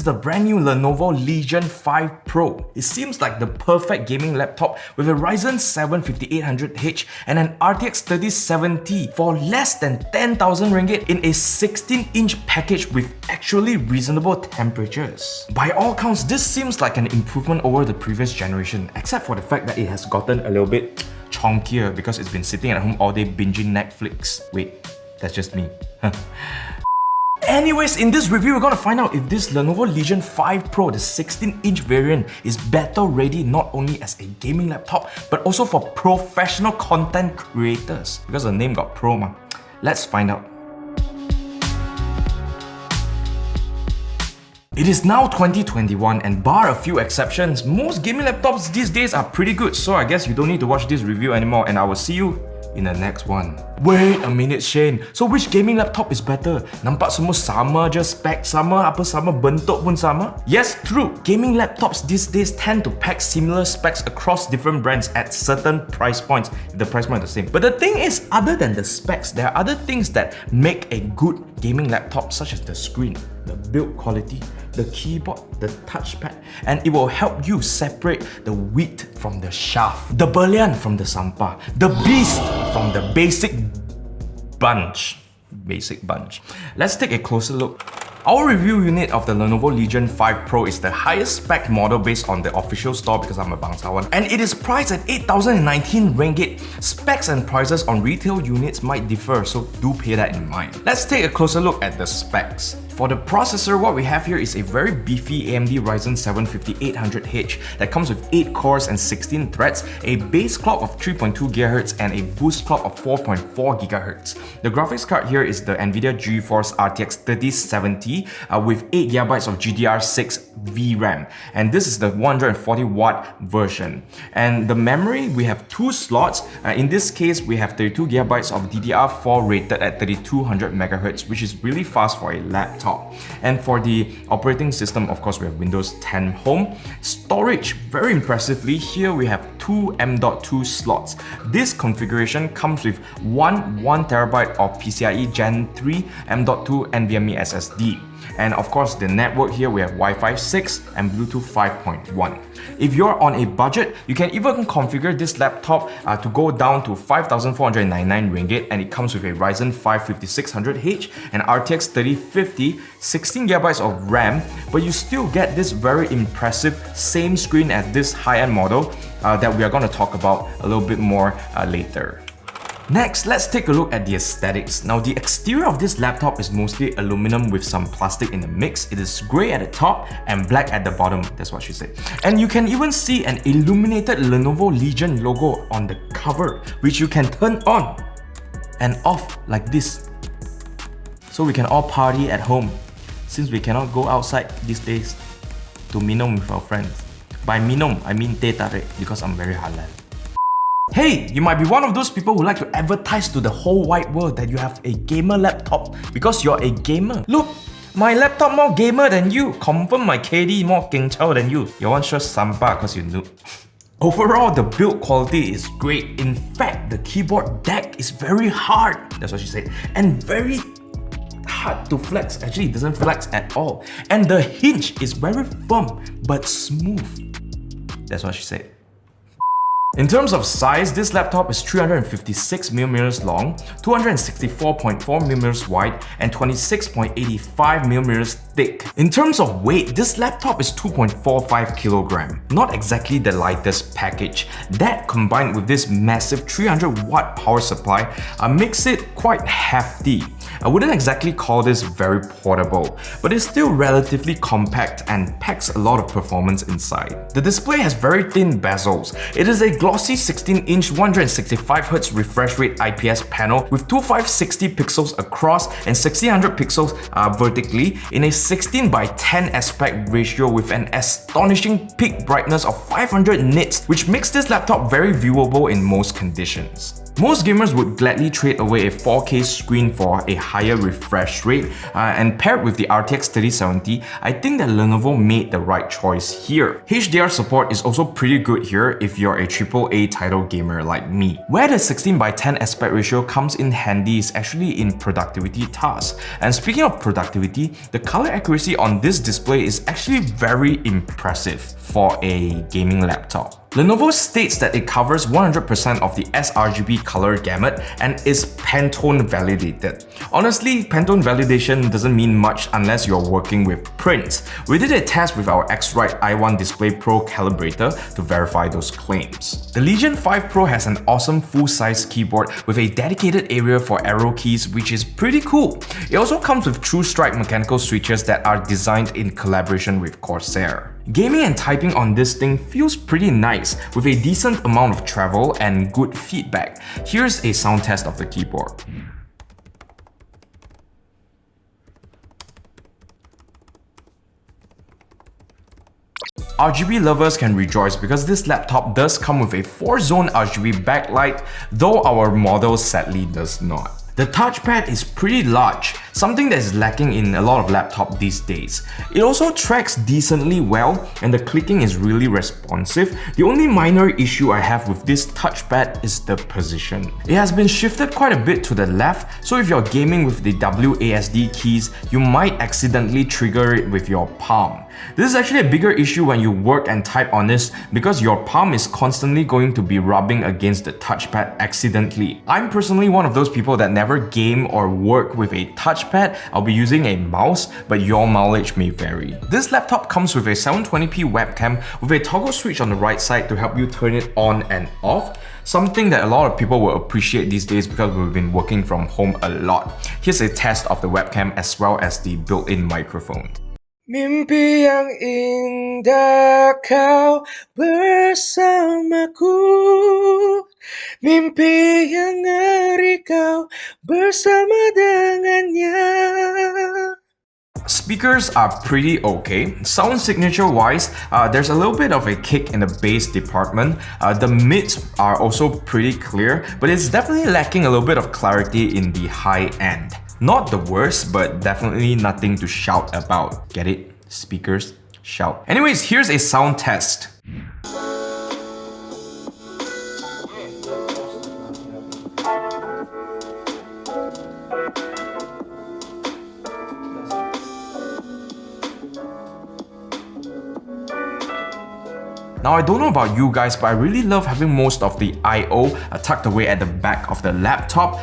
the brand new Lenovo Legion 5 Pro. It seems like the perfect gaming laptop with a Ryzen 7 5800H and an RTX 3070 for less than 10,000 ringgit in a 16-inch package with actually reasonable temperatures. By all counts, this seems like an improvement over the previous generation, except for the fact that it has gotten a little bit chonkier because it's been sitting at home all day binging Netflix. Wait, that's just me. Anyways, in this review, we're gonna find out if this Lenovo Legion 5 Pro, the 16-inch variant, is better ready not only as a gaming laptop, but also for professional content creators. Because the name got pro, ma. Let's find out. It is now 2021 and bar a few exceptions, most gaming laptops these days are pretty good, so I guess you don't need to watch this review anymore and I will see you in the next one. Wait a minute, Shane. So which gaming laptop is better? Nampak semua sama je, spec sama, apa sama, bentuk pun sama? Yes, true. Gaming laptops these days tend to pack similar specs across different brands at certain price points, if the price point is the same. But the thing is, other than the specs, there are other things that make a good gaming laptop, such as the screen, the build quality, the keyboard, the touchpad, and it will help you separate the wheat from the chaff, the berlian from the sampah, the beast from the basic bunch. Let's take a closer look. Our review unit of the Lenovo Legion 5 Pro is the highest spec model based on the official store because I'm a bangsawan, and it is priced at 8,019 ringgit. Specs and prices on retail units might differ, so do pay that in mind. Let's take a closer look at the specs. For the processor, what we have here is a very beefy AMD Ryzen 7 5800H that comes with 8 cores and 16 threads, a base clock of 3.2 GHz and a boost clock of 4.4 GHz. The graphics card here is the NVIDIA GeForce RTX 3070 with 8GB of GDDR6 VRAM, and this is the 140W version. And the memory, we have 2 slots. In this case, we have 32GB of DDR4 rated at 3200 MHz, which is really fast for a laptop. And for the operating system, of course, we have Windows 10 Home. Storage, very impressively, here we have 2 M.2 slots. This configuration comes with one 1TB of PCIe Gen 3 M.2 NVMe SSD. And of course, the network here, we have Wi-Fi 6 and Bluetooth 5.1. If you're on a budget, you can even configure this laptop to go down to 5,499 ringgit, and it comes with a Ryzen 5 5600H and RTX 3050, 16GB of RAM, but you still get this very impressive same screen as this high-end model that we are going to talk about a little bit more later. Next, let's take a look at the aesthetics. Now, the exterior of this laptop is mostly aluminum with some plastic in the mix. It is grey at the top and black at the bottom, that's what she said. And you can even see an illuminated Lenovo Legion logo on the cover, which you can turn on and off like this. So we can all party at home, since we cannot go outside these days to minum with our friends. By minum, I mean teh tarik, because I'm very halal. Hey, you might be one of those people who like to advertise to the whole wide world that you have a gamer laptop because you're a gamer. Look, my laptop more gamer than you. Confirm my KD more king chow than you. Your one sure sampah because you noob. Overall, the build quality is great. In fact, the keyboard deck is very hard. That's what she said. And very hard to flex. Actually, it doesn't flex at all. And the hinge is very firm but smooth. That's what she said. In terms of size, this laptop is 356mm long, 264.4mm wide, and 26.85mm thick. In terms of weight, this laptop is 2.45kg. Not exactly the lightest package. That, combined with this massive 300W power supply, makes it quite hefty. I wouldn't exactly call this very portable, but it's still relatively compact and packs a lot of performance inside. The display has very thin bezels. It is a glossy 16-inch 165Hz refresh rate IPS panel with 2560 pixels across and 1600 pixels vertically in a 16:10 aspect ratio with an astonishing peak brightness of 500 nits, which makes this laptop very viewable in most conditions. Most gamers would gladly trade away a 4K screen for a higher refresh rate, and paired with the RTX 3070, I think that Lenovo made the right choice here. HDR support is also pretty good here if you're a AAA title gamer like me. Where the 16:10 aspect ratio comes in handy is actually in productivity tasks. And speaking of productivity, the color accuracy on this display is actually very impressive for a gaming laptop. Lenovo states that it covers 100% of the sRGB color gamut and is Pantone validated. Honestly, Pantone validation doesn't mean much unless you're working with prints. We did a test with our X-Rite i1 Display Pro calibrator to verify those claims. The Legion 5 Pro has an awesome full-size keyboard with a dedicated area for arrow keys, which is pretty cool. It also comes with True Strike mechanical switches that are designed in collaboration with Corsair. Gaming and typing on this thing feels pretty nice, with a decent amount of travel and good feedback. Here's a sound test of the keyboard. RGB lovers can rejoice because this laptop does come with a 4-zone RGB backlight, though our model sadly does not. The touchpad is pretty large, something that is lacking in a lot of laptops these days. It also tracks decently well and the clicking is really responsive. The only minor issue I have with this touchpad is the position. It has been shifted quite a bit to the left, so if you're gaming with the WASD keys, you might accidentally trigger it with your palm. This is actually a bigger issue when you work and type on this because your palm is constantly going to be rubbing against the touchpad accidentally. I'm personally one of those people that never game or work with a touchpad. I'll be using a mouse, but your mileage may vary. This laptop comes with a 720p webcam with a toggle switch on the right side to help you turn it on and off. Something that a lot of people will appreciate these days because we've been working from home a lot. Here's a test of the webcam as well as the built-in microphone. Mimpi yang indah kau bersamaku, mimpi yang ngeri kau bersama dengannya. Speakers are pretty okay. Sound signature wise, there's a little bit of a kick in the bass department. The mids are also pretty clear, but it's definitely lacking a little bit of clarity in the high end. Not the worst, but definitely nothing to shout about. Get it? Speakers, shout. Anyways, here's a sound test. Now I don't know about you guys, but I really love having most of the I/O tucked away at the back of the laptop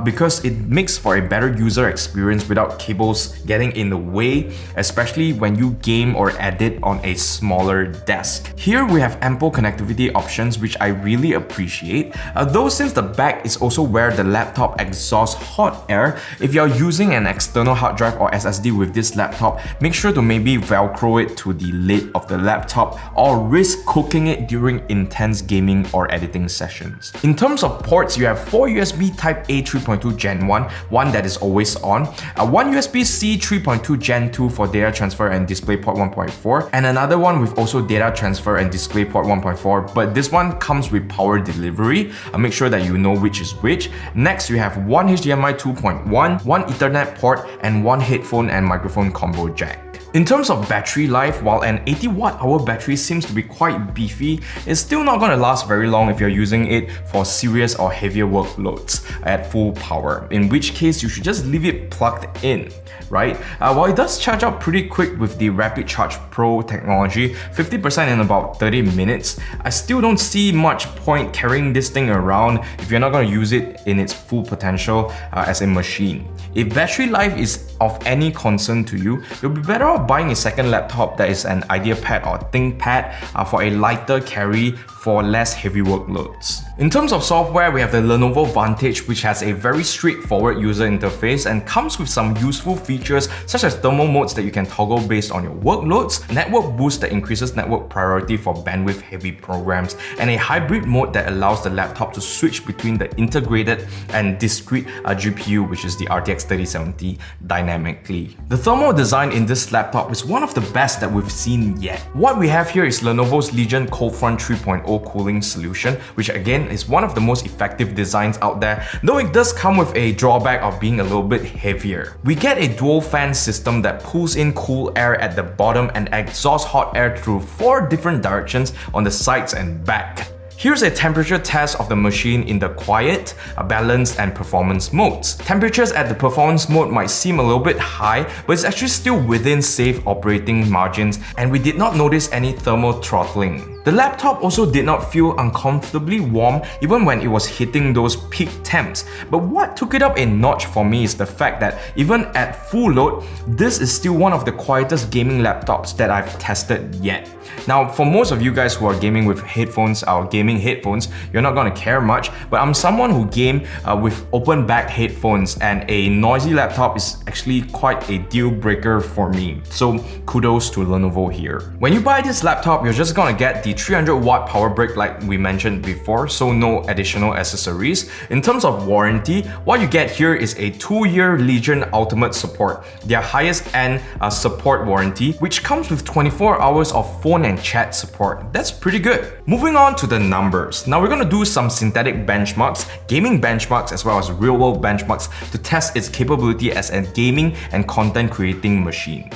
because it makes for a better user experience without cables getting in the way, especially when you game or edit on a smaller desk. Here we have ample connectivity options which I really appreciate, though since the back is also where the laptop exhausts hot air, if you're using an external hard drive or SSD with this laptop, make sure to maybe velcro it to the lid of the laptop or risk cooking it during intense gaming or editing sessions. In terms of ports, you have 4 USB Type-A 3.2 Gen 1, one that is always on, one USB-C 3.2 Gen 2 for data transfer and DisplayPort 1.4, and another one with also data transfer and DisplayPort 1.4, but this one comes with power delivery. Make sure that you know which is which. Next, you have one HDMI 2.1, one Ethernet port, and one headphone and microphone combo jack. In terms of battery life, while an 80 watt-hour battery seems to be quite beefy, it's still not going to last very long if you're using it for serious or heavier workloads at full power, in which case you should just leave it plugged in, right? While it does charge up pretty quick with the Rapid Charge Pro technology, 50% in about 30 minutes, I still don't see much point carrying this thing around if you're not going to use it in its full potential as a machine. If battery life is of any concern to you, you'll be better off buying a second laptop that is an IdeaPad or ThinkPad for a lighter carry for less heavy workloads. In terms of software, we have the Lenovo Vantage, which has a very straightforward user interface and comes with some useful features such as thermal modes that you can toggle based on your workloads, network boost that increases network priority for bandwidth heavy programs, and a hybrid mode that allows the laptop to switch between the integrated and discrete GPU, which is the RTX 3070, dynamically. The thermal design in this laptop laptop is one of the best that we've seen yet. What we have here is Lenovo's Legion Cold Front 3.0 cooling solution, which again is one of the most effective designs out there, though it does come with a drawback of being a little bit heavier. We get a dual fan system that pulls in cool air at the bottom and exhausts hot air through 4 different directions on the sides and back. Here's a temperature test of the machine in the quiet, balanced and performance modes. Temperatures at the performance mode might seem a little bit high, but it's actually still within safe operating margins, and we did not notice any thermal throttling. The laptop also did not feel uncomfortably warm even when it was hitting those peak temps. But what took it up a notch for me is the fact that even at full load, this is still one of the quietest gaming laptops that I've tested yet. Now, for most of you guys who are gaming with headphones, or gaming headphones, you're not gonna care much, but I'm someone who game with open back headphones, and a noisy laptop is actually quite a deal breaker for me. So kudos to Lenovo here. When you buy this laptop, you're just gonna get the 300-watt power brick like we mentioned before, so no additional accessories. In terms of warranty, what you get here is a 2-year Legion Ultimate support, their highest end support warranty, which comes with 24 hours of phone and chat support. That's pretty good. Moving on to the numbers. Now we're gonna do some synthetic benchmarks, gaming benchmarks, as well as real-world benchmarks to test its capability as a gaming and content creating machine.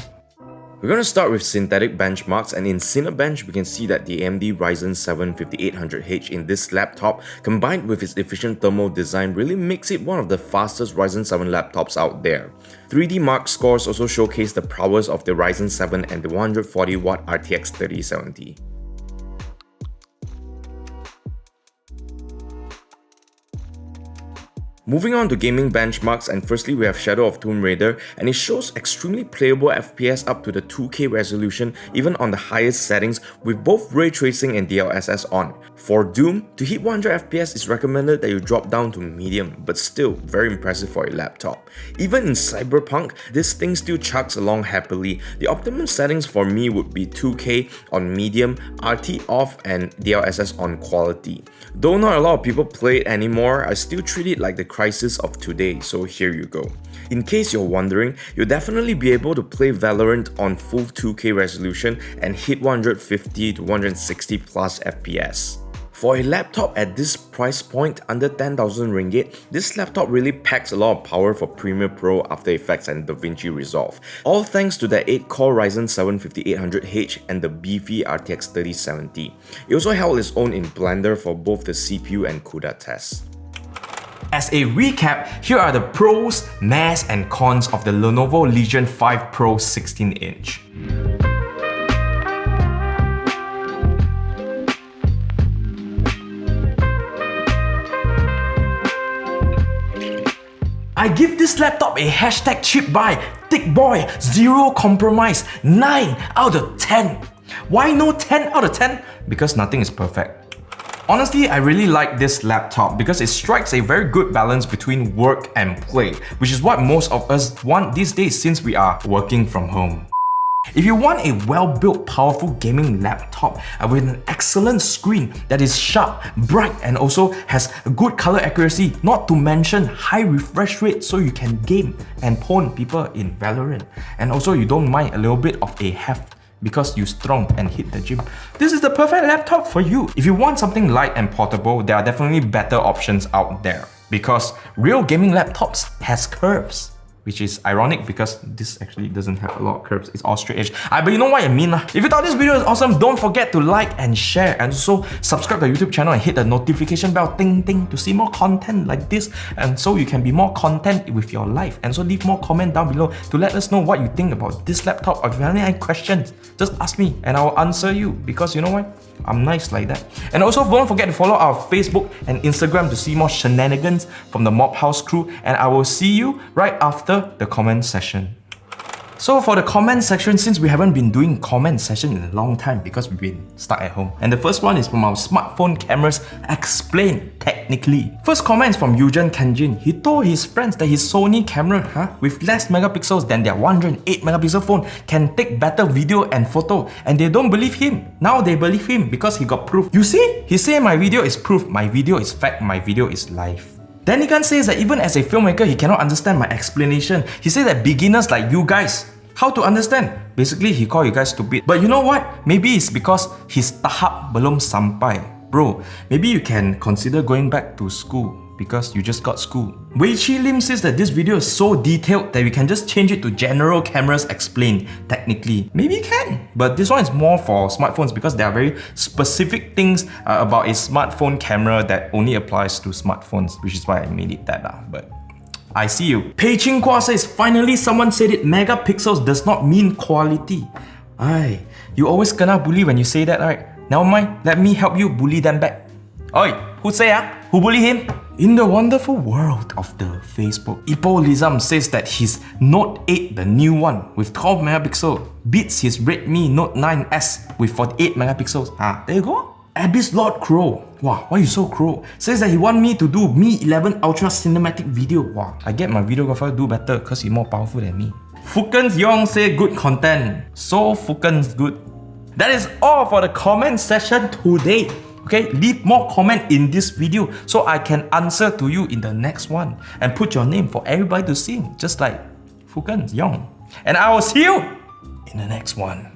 We're going to start with synthetic benchmarks, and in Cinebench we can see that the AMD Ryzen 7 5800H in this laptop, combined with its efficient thermal design, really makes it one of the fastest Ryzen 7 laptops out there. 3D Mark scores also showcase the prowess of the Ryzen 7 and the 140W RTX 3070. Moving on to gaming benchmarks, and firstly we have Shadow of Tomb Raider, and it shows extremely playable FPS up to the 2K resolution even on the highest settings with both ray tracing and DLSS on. For Doom, to hit 100 FPS it's recommended that you drop down to medium, but still very impressive for a laptop. Even in Cyberpunk, this thing still chugs along happily. The optimum settings for me would be 2K on medium, RT off and DLSS on quality. Though not a lot of people play it anymore, I still treat it like the crisis of today, so here you go. In case you're wondering, you'll definitely be able to play Valorant on full 2K resolution and hit 150 to 160 plus FPS. For a laptop at this price point, under 10,000 ringgit, this laptop really packs a lot of power for Premiere Pro, After Effects and DaVinci Resolve. All thanks to the 8-core Ryzen 7 5800H and the beefy RTX 3070. It also held its own in Blender for both the CPU and CUDA tests. As a recap, here are the pros, mas and cons of the Lenovo Legion 5 Pro 16-inch. I give this laptop a hashtag cheap buy, thick boy, zero compromise, 9 out of 10. Why no 10 out of 10? Because nothing is perfect. Honestly, I really like this laptop because it strikes a very good balance between work and play, which is what most of us want these days since we are working from home. If you want a well-built, powerful gaming laptop with an excellent screen that is sharp, bright, and also has good color accuracy, not to mention high refresh rate so you can game and pawn people in Valorant, and also you don't mind a little bit of a heft because you're strong and hit the gym, this is the perfect laptop for you. If you want something light and portable, there are definitely better options out there, because real gaming laptops has curves. Which is ironic because this actually doesn't have a lot of curves, it's all straight edge. But you know what I mean lah. If you thought this video is awesome, don't forget to like and share, and also subscribe to the YouTube channel and hit the notification bell ting ting to see more content like this, and so you can be more content with your life. And so leave more comment down below to let us know what you think about this laptop, or if you have any questions, just ask me and I'll answer you, because you know what? I'm nice like that. And also don't forget to follow our Facebook and Instagram to see more shenanigans from the Mob House crew, and I will see you right after the comment session. So for the comment section, since we haven't been doing comment session in a long time because we've been stuck at home, and the first one is from our smartphone cameras explained technically. First comment is from Eugen Kanjin. He told his friends that his Sony camera with less megapixels than their 108 megapixel phone can take better video and photo, and they don't believe him. Now they believe him because he got proof. You see? He said my video is proof, my video is fact, my video is life. Danikan says that even as a filmmaker, he cannot understand my explanation. He says that beginners like you guys How to understand? Basically, he called you guys stupid. But you know what? Maybe it's because his tahap belum sampai. Bro, maybe you can consider going back to school because you just got school. Wei Chi Lim says that this video is so detailed that we can just change it to general cameras explained, technically. Maybe you can, but this one is more for smartphones because there are very specific things about a smartphone camera that only applies to smartphones, which is why I made it that. But I see you. Pei Ching Kwa says, finally someone said it, megapixels does not mean quality. Aye, you always gonna bully when you say that, right? Never mind, let me help you bully them back. Oi, who say Who bully him? In the wonderful world of the Facebook, Ipo Lizam says that his Note 8, the new one, with 12 megapixel, beats his Redmi Note 9S with 48 megapixels. There you go. Abyss Lord Crow. Wow, why you so crow? Says that he want me to do Mi 11 Ultra cinematic video. Wow, I get my videographer to do better because he's more powerful than me. Fukens Yong say good content. So Fukens good. That is all for the comment session today. Okay, leave more comment in this video so I can answer to you in the next one and put your name for everybody to see, just like Fukens Yong. And I will see you in the next one.